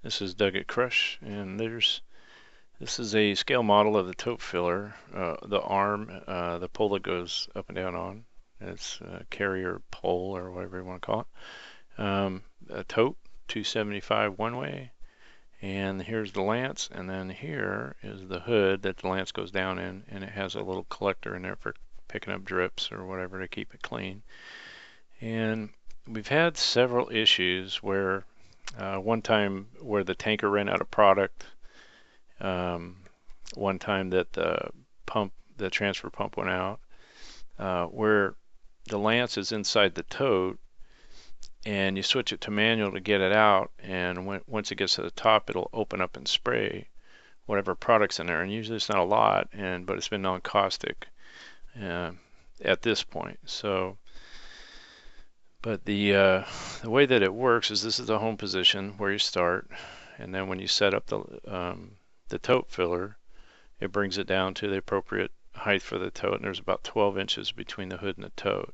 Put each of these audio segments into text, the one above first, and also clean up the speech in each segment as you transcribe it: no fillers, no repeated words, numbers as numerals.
This is Doug at Crush, and this is a scale model of the tote filler. The arm, the pole that goes up and down on. It's a carrier pole or whatever you want to call it. A tote, 275 one way, and here's the lance, and then here is the hood that the lance goes down in, and it has a little collector in there for picking up drips or whatever to keep it clean. And we've had several issues where one time where the tanker ran out of product, one time that the transfer pump went out, where the lance is inside the tote and you switch it to manual to get it out, and once it gets to the top it'll open up and spray whatever product's in there, and usually it's not a lot, but it's been non-caustic at this point. So but the way that it works is this is the home position where you start, and then when you set up the tote filler, it brings it down to the appropriate height for the tote, and there's about 12 inches between the hood and the tote.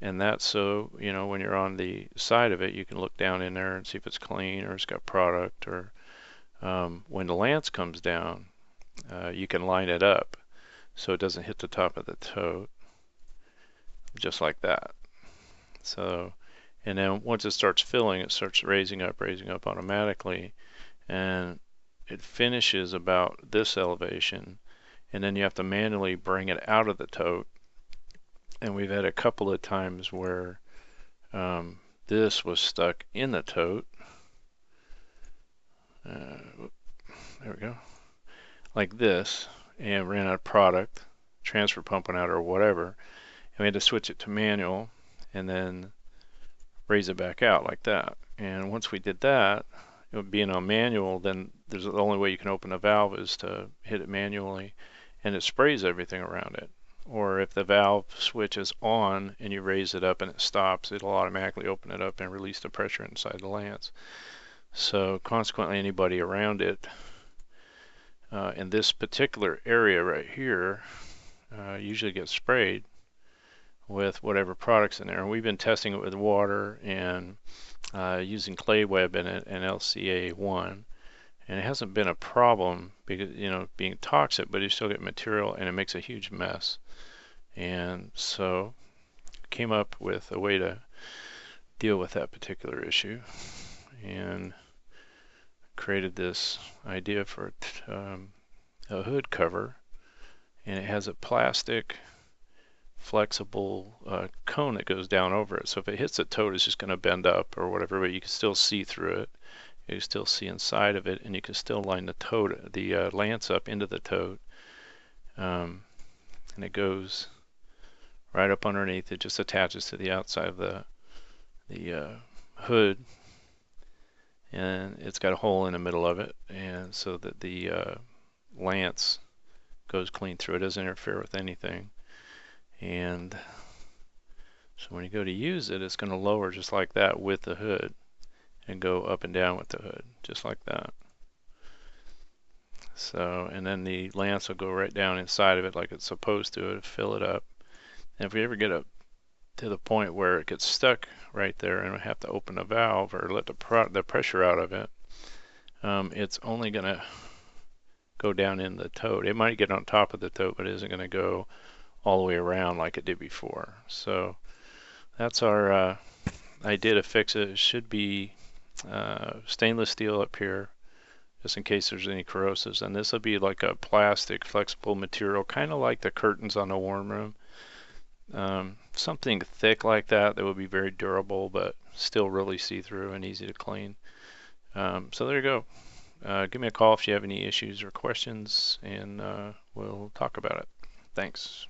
And that's so, when you're on the side of it, you can look down in there and see if it's clean or it's got product, or when the lance comes down, you can line it up so it doesn't hit the top of the tote, just like that. So, and then once it starts filling, it starts raising up automatically, and it finishes about this elevation, and then you have to manually bring it out of the tote. And we've had a couple of times where this was stuck in the tote. There we go, like this, and ran out of product, transfer pump went out or whatever, and we had to switch it to manual and then raise it back out like that. And once we did that, it being on manual, then there's the only way you can open a valve is to hit it manually, and it sprays everything around it. Or if the valve switch is on and you raise it up and it stops, it'll automatically open it up and release the pressure inside the lance. So consequently, anybody around it in this particular area right here usually gets sprayed with whatever products in there. And we've been testing it with water and using clay web in it and LCA1, and it hasn't been a problem because being toxic, but you still get material and it makes a huge mess. And so came up with a way to deal with that particular issue and created this idea for a hood cover, and it has a plastic flexible cone that goes down over it. So if it hits the tote, it's just going to bend up or whatever, but you can still see through it. You can still see inside of it, and you can still line the lance up into the tote. And it goes right up underneath. It just attaches to the outside of the hood, and it's got a hole in the middle of it, and so that the lance goes clean through. It doesn't interfere with anything. And so when you go to use it, it's going to lower just like that with the hood and go up and down with the hood just like that. So, and then the lance will go right down inside of it like it's supposed to fill it up. And if we ever get up to the point where it gets stuck right there and we have to open a valve or let the pressure out of it, it's only going to go down in the tote. It might get on top of the tote, but it isn't going to go all the way around like it did before. So that's our idea to fix it. It should be stainless steel up here, just in case there's any corrosives, and this will be like a plastic flexible material, kind of like the curtains on the warm room. Something thick like that would be very durable but still really see-through and easy to clean. So there you go. Give me a call if you have any issues or questions, and we'll talk about it. Thanks.